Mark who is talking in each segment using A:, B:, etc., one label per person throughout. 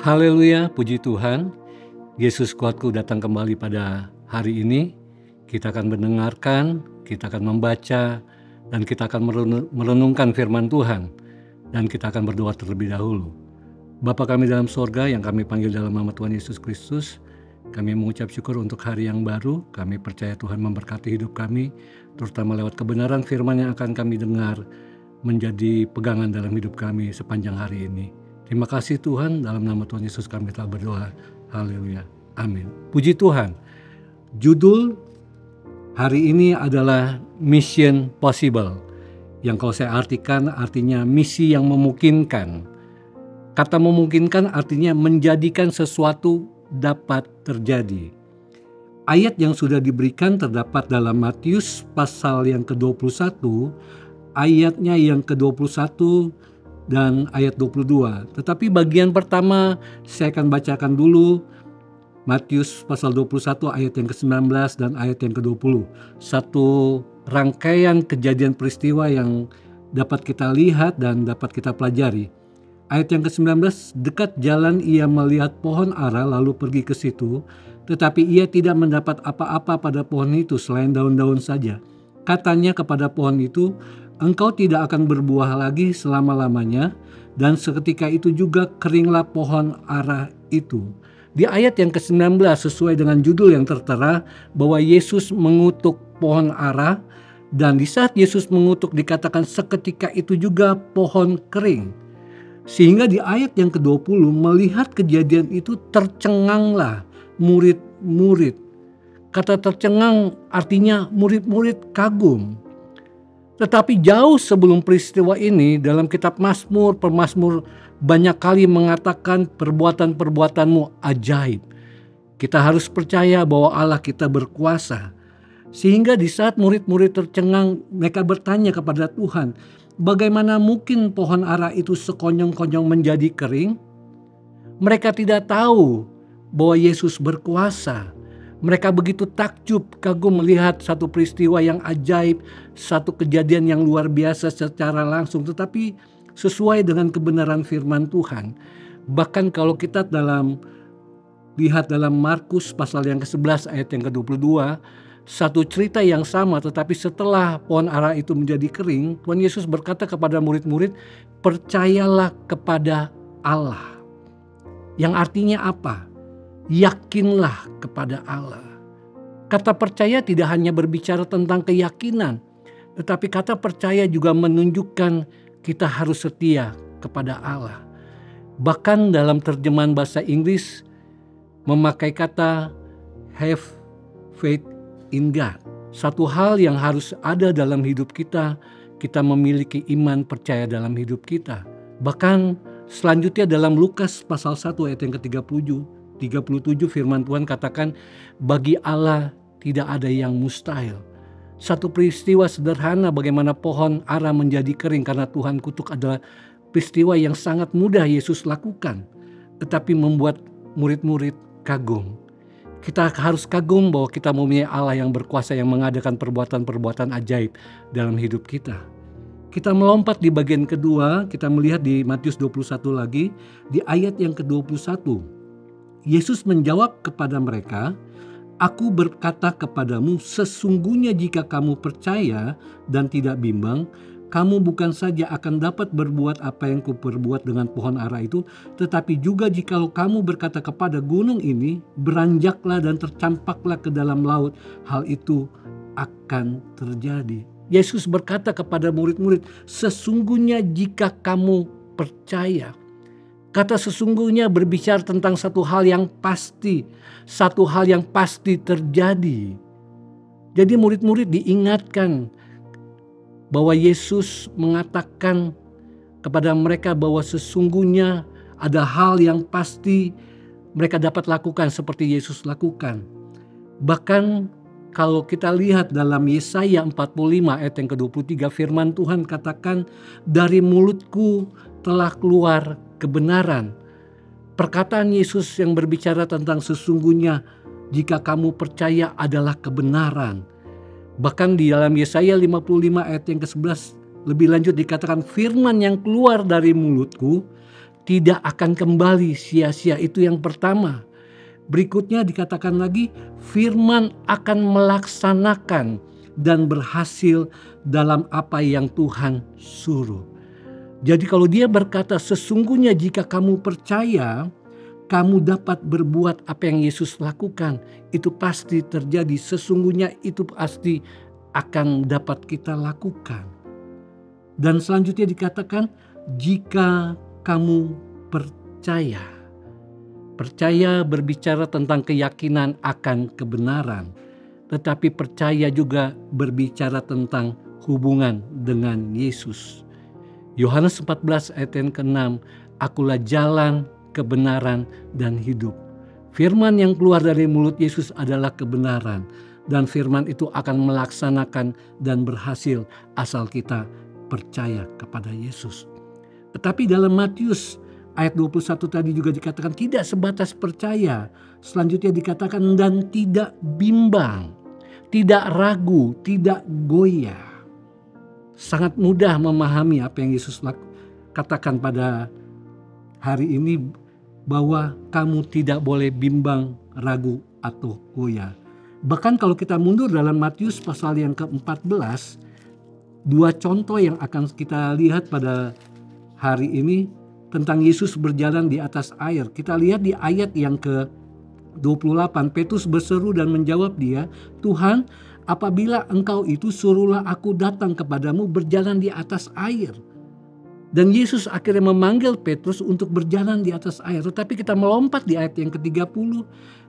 A: Haleluya, puji Tuhan. Yesus kuatku datang kembali pada hari ini. Kita akan mendengarkan, kita akan membaca, dan kita akan merenungkan firman Tuhan. Dan kita akan berdoa terlebih dahulu. Bapa kami dalam sorga yang kami panggil dalam nama Tuhan Yesus Kristus, kami mengucap syukur untuk hari yang baru. Kami percaya Tuhan memberkati hidup kami, terutama lewat kebenaran firman yang akan kami dengar, menjadi pegangan dalam hidup kami sepanjang hari ini. Terima kasih Tuhan, dalam nama Tuhan Yesus kami telah berdoa. Haleluya. Amin. Puji Tuhan. Judul hari ini adalah Mission Possible. Yang kalau saya artikan artinya misi yang memungkinkan. Kata memungkinkan artinya menjadikan sesuatu dapat terjadi. Ayat yang sudah diberikan terdapat dalam Matius pasal yang ke-21, ayatnya yang ke-21 dan ayat 22. Tetapi bagian pertama saya akan bacakan dulu Matius pasal 21 ayat yang ke-19 dan ayat yang ke-20. Satu rangkaian kejadian peristiwa yang dapat kita lihat dan dapat kita pelajari. Ayat yang ke-19, dekat jalan ia melihat pohon ara lalu pergi ke situ, tetapi ia tidak mendapat apa-apa pada pohon itu selain daun-daun saja. Katanya kepada pohon itu, engkau tidak akan berbuah lagi selama-lamanya, dan seketika itu juga keringlah pohon ara itu. Di ayat yang ke-19 sesuai dengan judul yang tertera bahwa Yesus mengutuk pohon ara, dan di saat Yesus mengutuk dikatakan seketika itu juga pohon kering. Sehingga di ayat yang ke-20 melihat kejadian itu tercenganglah murid-murid. Kata tercengang artinya murid-murid kagum. Tetapi jauh sebelum peristiwa ini dalam kitab Mazmur, pemazmur banyak kali mengatakan perbuatan-perbuatanmu ajaib. Kita harus percaya bahwa Allah kita berkuasa. Sehingga di saat murid-murid tercengang, mereka bertanya kepada Tuhan, bagaimana mungkin pohon ara itu sekonyong-konyong menjadi kering? Mereka tidak tahu bahwa Yesus berkuasa. Mereka begitu takjub, kagum melihat satu peristiwa yang ajaib, satu kejadian yang luar biasa secara langsung, tetapi sesuai dengan kebenaran firman Tuhan. Bahkan kalau kita lihat dalam Markus pasal yang ke-11 ayat yang ke-22, satu cerita yang sama, tetapi setelah pohon ara itu menjadi kering, Tuhan Yesus berkata kepada murid-murid, percayalah kepada Allah. Yang artinya apa? Yakinlah kepada Allah. Kata percaya tidak hanya berbicara tentang keyakinan, tetapi kata percaya juga menunjukkan kita harus setia kepada Allah. Bahkan dalam terjemahan bahasa Inggris memakai kata have faith in God. Satu hal yang harus ada dalam hidup kita, kita memiliki iman percaya dalam hidup kita. Bahkan selanjutnya dalam Lukas pasal 1 ayat yang ke-37 firman Tuhan katakan, bagi Allah tidak ada yang mustahil. Satu peristiwa sederhana bagaimana pohon ara menjadi kering karena Tuhan kutuk adalah peristiwa yang sangat mudah Yesus lakukan, tetapi membuat murid-murid kagum. Kita harus kagum bahwa kita mempunyai Allah yang berkuasa yang mengadakan perbuatan-perbuatan ajaib dalam hidup kita. Kita melompat di bagian kedua, kita melihat di Matius 21 lagi, di ayat yang ke-21. Yesus menjawab kepada mereka, aku berkata kepadamu, sesungguhnya jika kamu percaya dan tidak bimbang, kamu bukan saja akan dapat berbuat apa yang kuperbuat dengan pohon ara itu, tetapi juga jikalau kamu berkata kepada gunung ini, beranjaklah dan tercampaklah ke dalam laut, hal itu akan terjadi. Yesus berkata kepada murid-murid, sesungguhnya jika kamu percaya. Kata sesungguhnya berbicara tentang satu hal yang pasti terjadi. Jadi murid-murid diingatkan bahwa Yesus mengatakan kepada mereka bahwa sesungguhnya ada hal yang pasti mereka dapat lakukan seperti Yesus lakukan. Bahkan kalau kita lihat dalam Yesaya 45 ayat yang ke-23 firman Tuhan katakan, dari mulutku telah keluar kebenaran. Perkataan Yesus yang berbicara tentang sesungguhnya jika kamu percaya adalah kebenaran. Bahkan di dalam Yesaya 55 ayat yang ke-11 lebih lanjut dikatakan firman yang keluar dari mulutku tidak akan kembali sia-sia. Itu yang pertama. Berikutnya dikatakan lagi, firman akan melaksanakan dan berhasil dalam apa yang Tuhan suruh. Jadi kalau dia berkata, sesungguhnya jika kamu percaya, kamu dapat berbuat apa yang Yesus lakukan. Itu pasti terjadi, sesungguhnya itu pasti akan dapat kita lakukan. Dan selanjutnya dikatakan, jika kamu percaya. Percaya berbicara tentang keyakinan akan kebenaran, tetapi percaya juga berbicara tentang hubungan dengan Yesus. Yohanes 14 ayat yang ke-6, akulah jalan, kebenaran, dan hidup. Firman yang keluar dari mulut Yesus adalah kebenaran, dan firman itu akan melaksanakan dan berhasil asal kita percaya kepada Yesus. Tetapi dalam Matius ayat 21 tadi juga dikatakan tidak sebatas percaya. Selanjutnya dikatakan dan tidak bimbang, tidak ragu, tidak goyah. Sangat mudah memahami apa yang Yesus katakan pada hari ini, bahwa kamu tidak boleh bimbang, ragu, atau goyah. Bahkan kalau kita mundur dalam Matius pasal yang ke-14, dua contoh yang akan kita lihat pada hari ini tentang Yesus berjalan di atas air. Kita lihat di ayat yang ke-28, Petrus berseru dan menjawab dia, Tuhan, apabila engkau itu, suruhlah aku datang kepadamu berjalan di atas air. Dan Yesus akhirnya memanggil Petrus untuk berjalan di atas air. Tetapi kita melompat di ayat yang ke-30,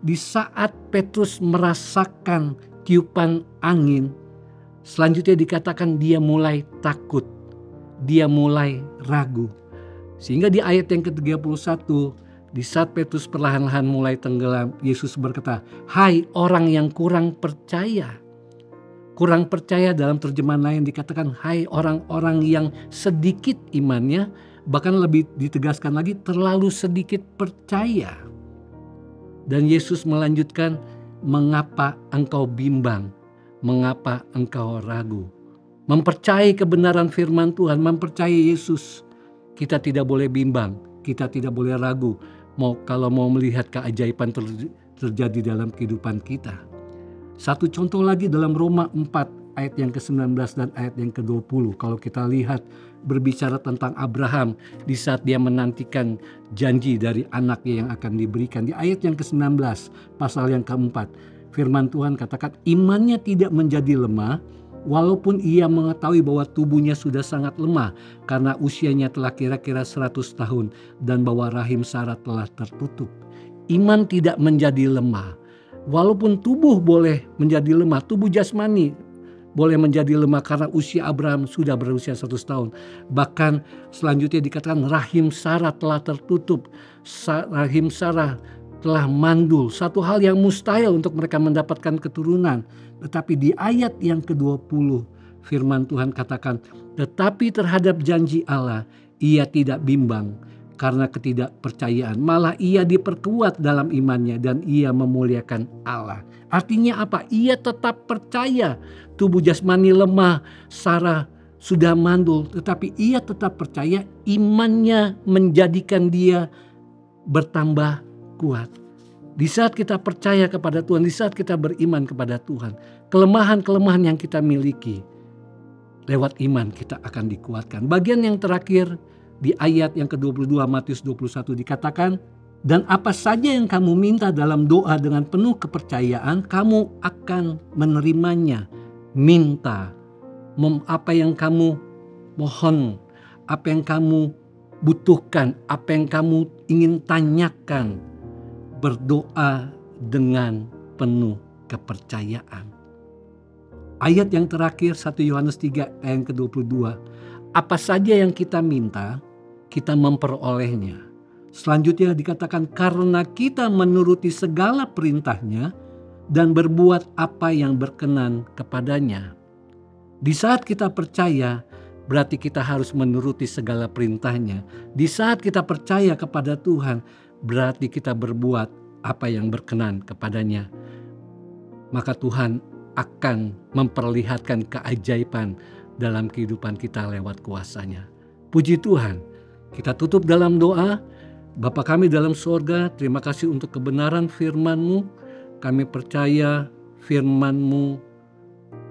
A: di saat Petrus merasakan tiupan angin, selanjutnya dikatakan dia mulai takut, dia mulai ragu. Sehingga di ayat yang ke-31, di saat Petrus perlahan-lahan mulai tenggelam, Yesus berkata, hai orang yang kurang percaya. Kurang percaya dalam terjemahan lain dikatakan, hai orang-orang yang sedikit imannya, bahkan lebih ditegaskan lagi, terlalu sedikit percaya. Dan Yesus melanjutkan, mengapa engkau bimbang, mengapa engkau ragu. Mempercayai kebenaran firman Tuhan, mempercayai Yesus, kita tidak boleh bimbang, kita tidak boleh ragu kalau mau melihat keajaiban terjadi dalam kehidupan kita. Satu contoh lagi dalam Roma 4 ayat yang ke-19 dan ayat yang ke-20. Kalau kita lihat berbicara tentang Abraham di saat dia menantikan janji dari anaknya yang akan diberikan. Di ayat yang ke-19 pasal yang ke-4, firman Tuhan katakan, imannya tidak menjadi lemah walaupun ia mengetahui bahwa tubuhnya sudah sangat lemah karena usianya telah kira-kira 100 tahun dan bahwa rahim Sarah telah tertutup. Iman tidak menjadi lemah. Walaupun tubuh boleh menjadi lemah, tubuh jasmani boleh menjadi lemah karena usia Abraham sudah berusia 100 tahun. Bahkan selanjutnya dikatakan rahim Sarah telah tertutup. Rahim Sarah telah mandul, satu hal yang mustahil untuk mereka mendapatkan keturunan. Tetapi di ayat yang ke-20 firman Tuhan katakan, tetapi terhadap janji Allah ia tidak bimbang karena ketidakpercayaan, malah ia diperkuat dalam imannya dan ia memuliakan Allah. Artinya apa? Ia tetap percaya. Tubuh jasmani lemah, Sarah sudah mandul, tetapi ia tetap percaya, imannya menjadikan dia bertambah kuat. Di saat kita percaya kepada Tuhan, di saat kita beriman kepada Tuhan, kelemahan-kelemahan yang kita miliki, lewat iman kita akan dikuatkan. Bagian yang terakhir di ayat yang ke-22 Matius 21 dikatakan, dan apa saja yang kamu minta dalam doa dengan penuh kepercayaan, kamu akan menerimanya. Minta, apa yang kamu mohon, apa yang kamu butuhkan, apa yang kamu ingin tanyakan, berdoa dengan penuh kepercayaan. Ayat yang terakhir 1 Yohanes 3 ayat yang ke-22. Apa saja yang kita minta, kita memperolehnya. Selanjutnya dikatakan karena kita menuruti segala perintahnya dan berbuat apa yang berkenan kepadanya. Di saat kita percaya, berarti kita harus menuruti segala perintahnya. Di saat kita percaya kepada Tuhan, berarti kita berbuat apa yang berkenan kepadanya. Maka Tuhan akan memperlihatkan keajaiban dalam kehidupan kita lewat kuasa-Nya. Puji Tuhan, Kita tutup dalam doa. Bapa kami dalam sorga, terima kasih untuk kebenaran firman-Mu. Kami percaya firman-Mu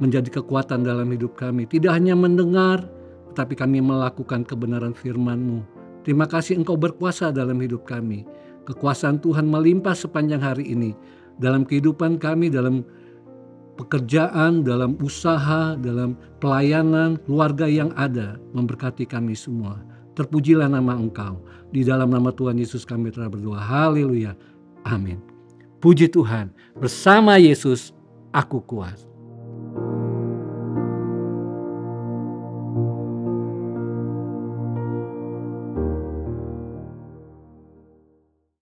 A: menjadi kekuatan dalam hidup kami. Tidak hanya mendengar, tetapi kami melakukan kebenaran firman-Mu. Terima kasih Engkau berkuasa dalam hidup kami. Kekuasaan Tuhan melimpah sepanjang hari ini. Dalam kehidupan kami, dalam pekerjaan, dalam usaha, dalam pelayanan, keluarga yang ada, memberkati kami semua. Terpujilah nama Engkau. Di dalam nama Tuhan Yesus kami telah berdoa. Haleluya. Amin. Puji Tuhan. Bersama Yesus, aku kuat.